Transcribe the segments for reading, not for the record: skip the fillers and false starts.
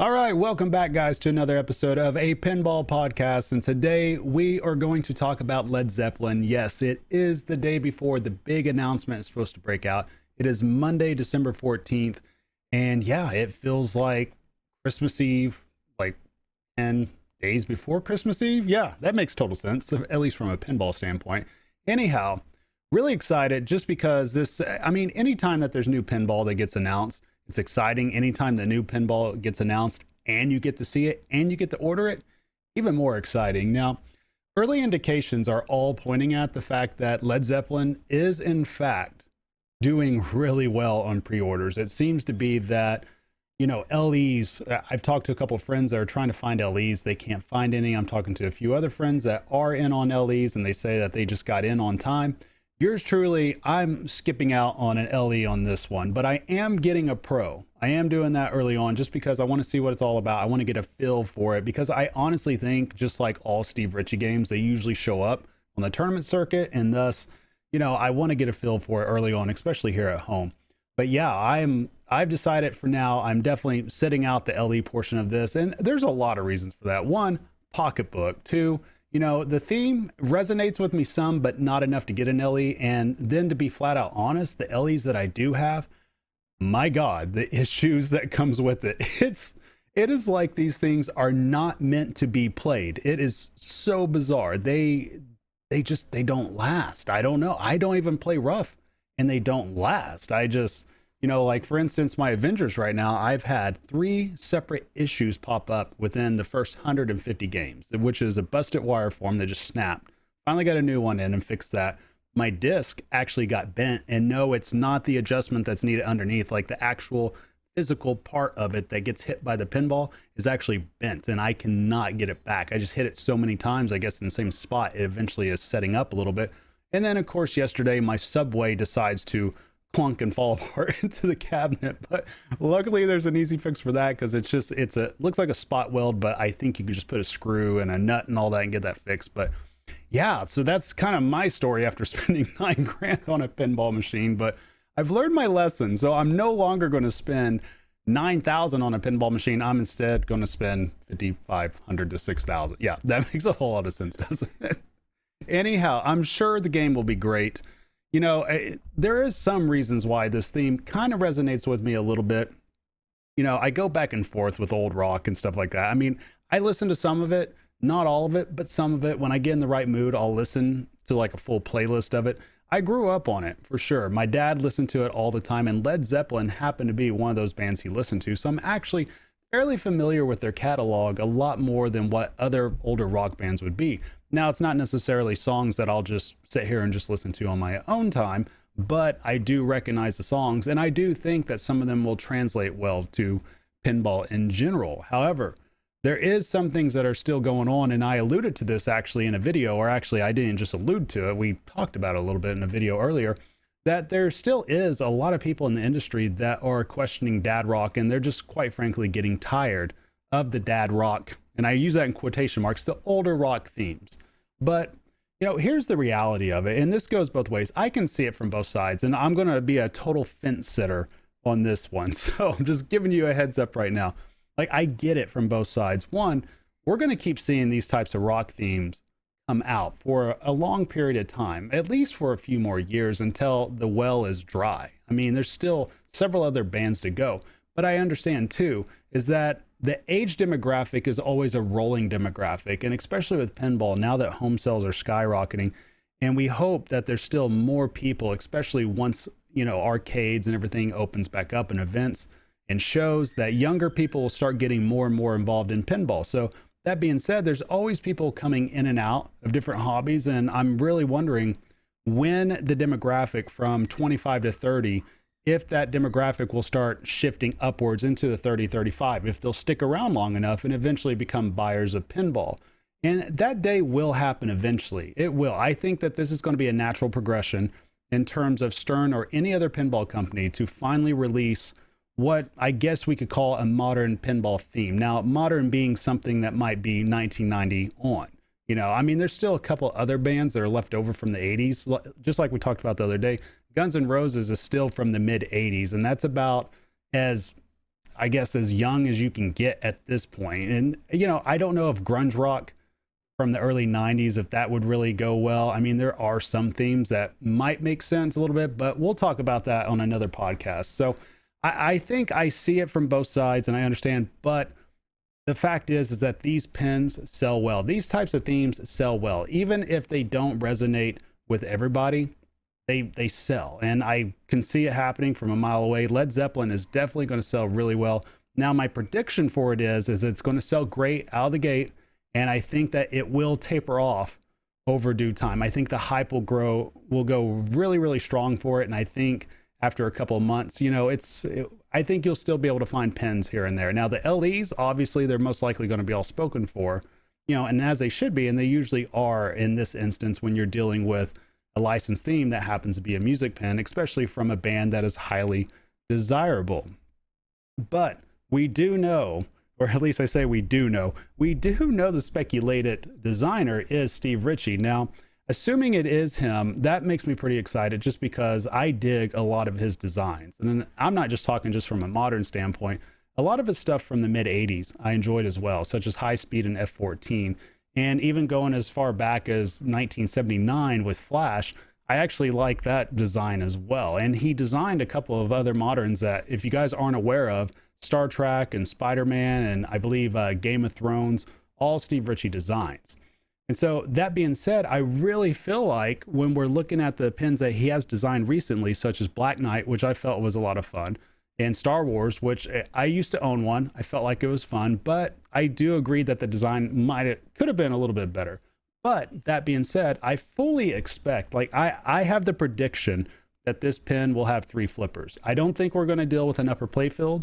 All right, welcome back, guys, to another episode of A Pinball Podcast. And today we are going to talk about Led Zeppelin. Yes, it is the day before the big announcement is supposed to break out. It is Monday, December 14th. And yeah, it feels like Christmas Eve, like 10 days before Christmas Eve. Yeah, that makes total sense, at least from a pinball standpoint. Anyhow, really excited just because anytime that there's new pinball that gets announced, it's exciting. Anytime the new pinball gets announced and you get to see it and you get to order it, even more exciting. Now, early indications are all pointing at the fact that Led Zeppelin is in fact doing really well on pre-orders. It seems to be that, LEs, I've talked to a couple of friends that are trying to find LEs. They can't find any. I'm talking to a few other friends that are in on LEs and they say that they just got in on time. Yours truly, I'm skipping out on an LE on this one, but I am getting a Pro. I am doing that early on just because I want to see what it's all about. I want to get a feel for it because I honestly think, just like all Steve Ritchie games, they usually show up on the tournament circuit, and thus, I want to get a feel for it early on, especially here at home. But yeah, I've decided for now, I'm definitely setting out the LE portion of this, and there's a lot of reasons for that. One, pocketbook. Two, the theme resonates with me some, but not enough to get an LE. And then, to be flat out honest, the LEs that I do have, my God, the issues that comes with it. It is like these things are not meant to be played. It is so bizarre. They don't last. I don't know. I don't even play rough and they don't last. Like for instance, my Avengers right now, I've had 3 separate issues pop up within the first 150 games, which is a busted wire form that just snapped. Finally got a new one in and fixed that. My disc actually got bent, and no, it's not the adjustment that's needed underneath. Like the actual physical part of it that gets hit by the pinball is actually bent, and I cannot get it back. I just hit it so many times, I guess in the same spot, it eventually is setting up a little bit. And then of course yesterday my Subway decides to clunk and fall apart into the cabinet, but luckily there's an easy fix for that because looks like a spot weld, but I think you could just put a screw and a nut and all that and get that fixed. But yeah, so that's kind of my story after spending $9,000 on a pinball machine. But I've learned my lesson, so I'm no longer going to spend $9,000 on a pinball machine. I'm instead going to spend $5,500 to $6,000. Yeah, that makes a whole lot of sense, doesn't it? Anyhow, I'm sure the game will be great. There is some reasons why this theme kind of resonates with me a little bit. I go back and forth with old rock and stuff like that. I mean, I listen to some of it, not all of it, but some of it. When I get in the right mood, I'll listen to like a full playlist of it. I grew up on it for sure. My dad listened to it all the time, and Led Zeppelin happened to be one of those bands he listened to. So I'm actually fairly familiar with their catalog, a lot more than what other older rock bands would be. Now, it's not necessarily songs that I'll just sit here and just listen to on my own time, but I do recognize the songs, and I do think that some of them will translate well to pinball in general. However, there is some things that are still going on, and I alluded to this actually in a video, or actually I didn't just allude to it, we talked about it a little bit in a video earlier, that there still is a lot of people in the industry that are questioning dad rock, and they're just quite frankly getting tired of the dad rock, and I use that in quotation marks, the older rock themes. But here's the reality of it, and this goes both ways. I can see it from both sides, and I'm going to be a total fence sitter on this one, so I'm just giving you a heads up right now. Like, I get it from both sides. One, we're going to keep seeing these types of rock themes come out for a long period of time, at least for a few more years, until the well is dry. I mean, there's still several other bands to go, but I understand too is that the age demographic is always a rolling demographic, and especially with pinball, now that home sales are skyrocketing, and we hope that there's still more people, especially once arcades and everything opens back up and events and shows, that younger people will start getting more and more involved in pinball. So that being said, there's always people coming in and out of different hobbies, and I'm really wondering when the demographic from 25 to 30, if that demographic will start shifting upwards into the 30-35, if they'll stick around long enough and eventually become buyers of pinball. And that day will happen eventually. It will. I think that this is going to be a natural progression in terms of Stern or any other pinball company to finally release what I guess we could call a modern pinball theme. Now, modern being something that might be 1990 on. There's still a couple other bands that are left over from the 80s, just like we talked about the other day. Guns N' Roses is still from the mid 80s, and that's about as I guess, as young as you can get at this point. And, you know, I don't know if grunge rock from the early 90s, if that would really go well. I mean, there are some themes that might make sense a little bit, but we'll talk about that on another podcast. So I think I see it from both sides and I understand, but the fact is that these pins sell well. These types of themes sell well. Even if they don't resonate with everybody, they sell. And I can see it happening from a mile away. Led Zeppelin is definitely going to sell really well. Now, my prediction for it is it's going to sell great out of the gate. And I think that it will taper off over due time. I think the hype will go really, really strong for it. And I think after a couple of months, you know, I think you'll still be able to find pins here and there. Now, the LEs, obviously, they're most likely going to be all spoken for, you know, and as they should be, and they usually are in this instance when you're dealing with a licensed theme that happens to be a music pin, especially from a band that is highly desirable. But we do know, or at least I say we do know the speculated designer is Steve Ritchie. Now, assuming it is him, that makes me pretty excited just because I dig a lot of his designs. And I'm not just talking just from a modern standpoint. A lot of his stuff from the mid 80s I enjoyed as well, such as High Speed and F-14. And even going as far back as 1979 with Flash, I actually like that design as well. And he designed a couple of other moderns that, if you guys aren't aware of, Star Trek and Spider-Man and I believe Game of Thrones, all Steve Ritchie designs. And so that being said, I really feel like when we're looking at the pins that he has designed recently, such as Black Knight, which I felt was a lot of fun, and Star Wars, which I used to own one, I felt like it was fun, but I do agree that the design could have been a little bit better. But that being said, I fully expect, like I have the prediction that this pin will have 3 flippers. I don't think we're going to deal with an upper playfield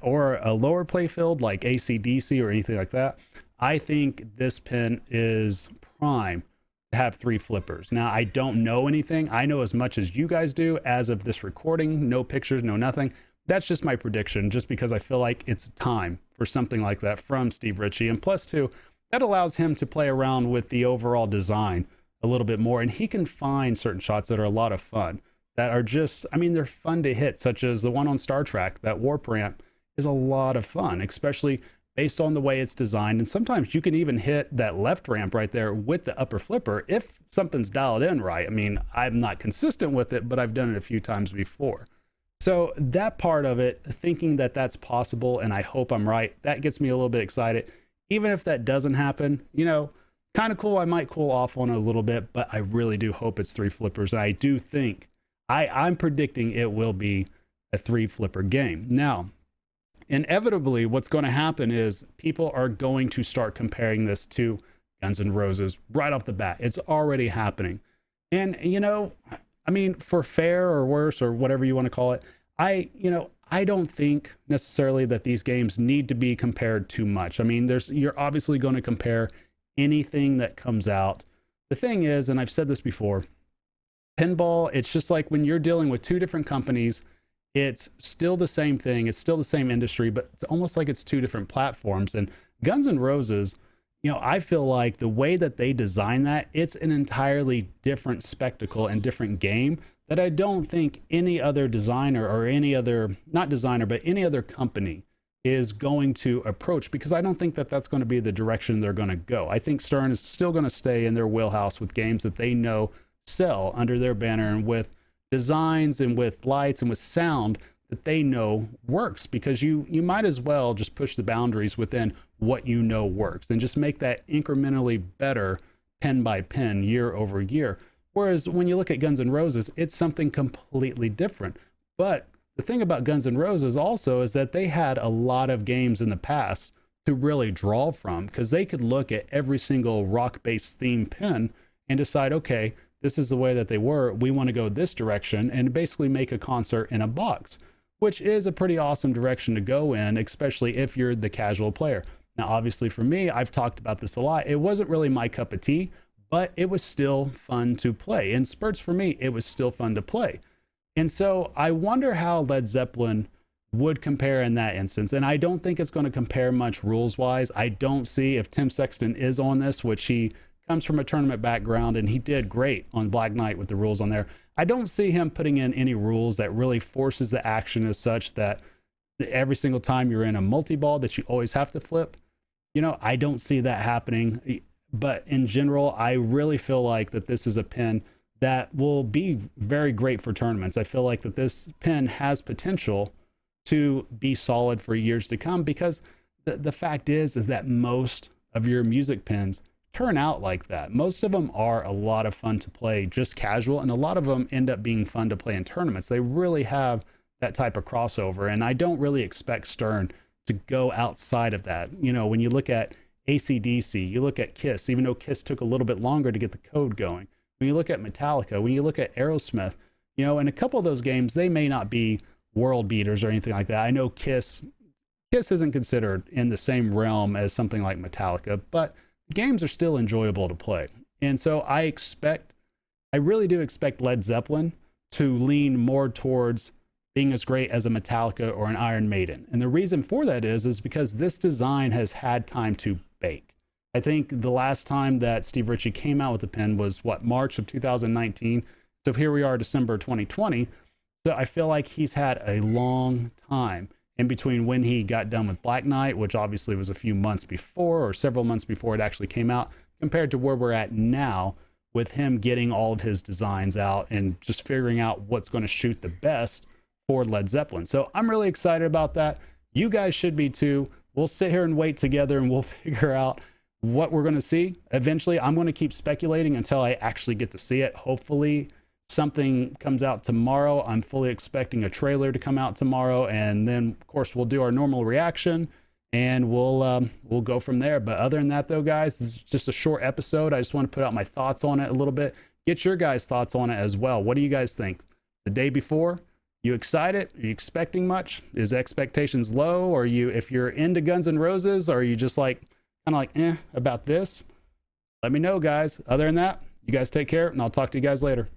or a lower playfield like AC/DC or anything like that. I think this pin is prime to have 3 flippers. Now, I don't know anything. I know as much as you guys do as of this recording. No pictures, no nothing. That's just my prediction, just because I feel like it's time for something like that from Steve Ritchie. And plus, too, that allows him to play around with the overall design a little bit more. And he can find certain shots that are a lot of fun, that are just, I mean, they're fun to hit, such as the one on Star Trek. That warp ramp is a lot of fun, especially based on the way it's designed. And sometimes you can even hit that left ramp right there with the upper flipper if something's dialed in right. I mean, I'm not consistent with it, but I've done it a few times before. So that part of it, thinking that that's possible, and I hope I'm right, that gets me a little bit excited. Even if that doesn't happen, you know, kind of cool. I might cool off on it a little bit, but I really do hope it's 3 flippers. And I do think, I'm predicting it will be a 3 flipper game. Now, inevitably, what's going to happen is people are going to start comparing this to Guns N' Roses right off the bat. It's already happening. And, you know, I mean, for fair or worse or whatever you want to call it, I don't think necessarily that these games need to be compared too much. I mean, you're obviously going to compare anything that comes out. The thing is, and I've said this before, pinball, it's just like when you're dealing with 2 different companies, it's still the same thing. It's still the same industry, but it's almost like it's 2 different platforms. And Guns N' Roses, you know, I feel like the way that they design that, it's an entirely different spectacle and different game that I don't think any other designer or any other, not designer, but any other company is going to approach, because I don't think that that's going to be the direction they're going to go. I think Stern is still going to stay in their wheelhouse with games that they know sell under their banner and with designs and with lights and with sound that they know works, because you might as well just push the boundaries within what you know works and just make that incrementally better pin by pin year over year. Whereas when you look at Guns N' Roses, it's something completely different. But the thing about Guns N' Roses also is that they had a lot of games in the past to really draw from, because they could look at every single rock-based theme pin and decide, okay, this is the way that they were. We want to go this direction and basically make a concert in a box, which is a pretty awesome direction to go in, especially if you're the casual player. Now, obviously for me, I've talked about this a lot. It wasn't really my cup of tea, but it was still fun to play. In spurts for me, it was still fun to play. And so I wonder how Led Zeppelin would compare in that instance. And I don't think it's going to compare much rules-wise. I don't see, if Tim Sexton is on this, which he comes from a tournament background and he did great on Black Knight with the rules on there, I don't see him putting in any rules that really forces the action as such that every single time you're in a multi-ball that you always have to flip. I don't see that happening. But in general, I really feel like that this is a pin that will be very great for tournaments. I feel like that this pin has potential to be solid for years to come, because the fact is that most of your music pins turn out like that. Most of them are a lot of fun to play just casual, and a lot of them end up being fun to play in tournaments. They really have that type of crossover, and I don't really expect Stern to go outside of that. When you look at AC/DC, you look at Kiss, even though Kiss took a little bit longer to get the code going. When you look at Metallica, when you look at Aerosmith, in a couple of those games, they may not be world beaters or anything like that. I know Kiss isn't considered in the same realm as something like Metallica, but the games are still enjoyable to play. And so I really do expect Led Zeppelin to lean more towards being as great as a Metallica or an Iron Maiden. And the reason for that is because this design has had time to bake. I think the last time that Steve Ritchie came out with the pin was March of 2019. So here we are, December 2020. So I feel like he's had a long time in between when he got done with Black Knight, which obviously was a few months before, or several months before it actually came out, compared to where we're at now with him getting all of his designs out and just figuring out what's going to shoot the best for Led Zeppelin. So I'm really excited about that. You guys should be too. We'll sit here and wait together, and we'll figure out what we're going to see. Eventually, I'm going to keep speculating until I actually get to see it. Hopefully something comes out tomorrow. I'm fully expecting a trailer to come out tomorrow, and then of course we'll do our normal reaction, and we'll go from there. But other than that though, guys, this is just a short episode. I just want to put out my thoughts on it a little bit. Get your guys' thoughts on it as well. What do you guys think? The day before, you excited? Are you expecting much? Is expectations low? Or if you're into Guns N' Roses, are you just kind of about this? Let me know, guys. Other than that, you guys take care, and I'll talk to you guys later.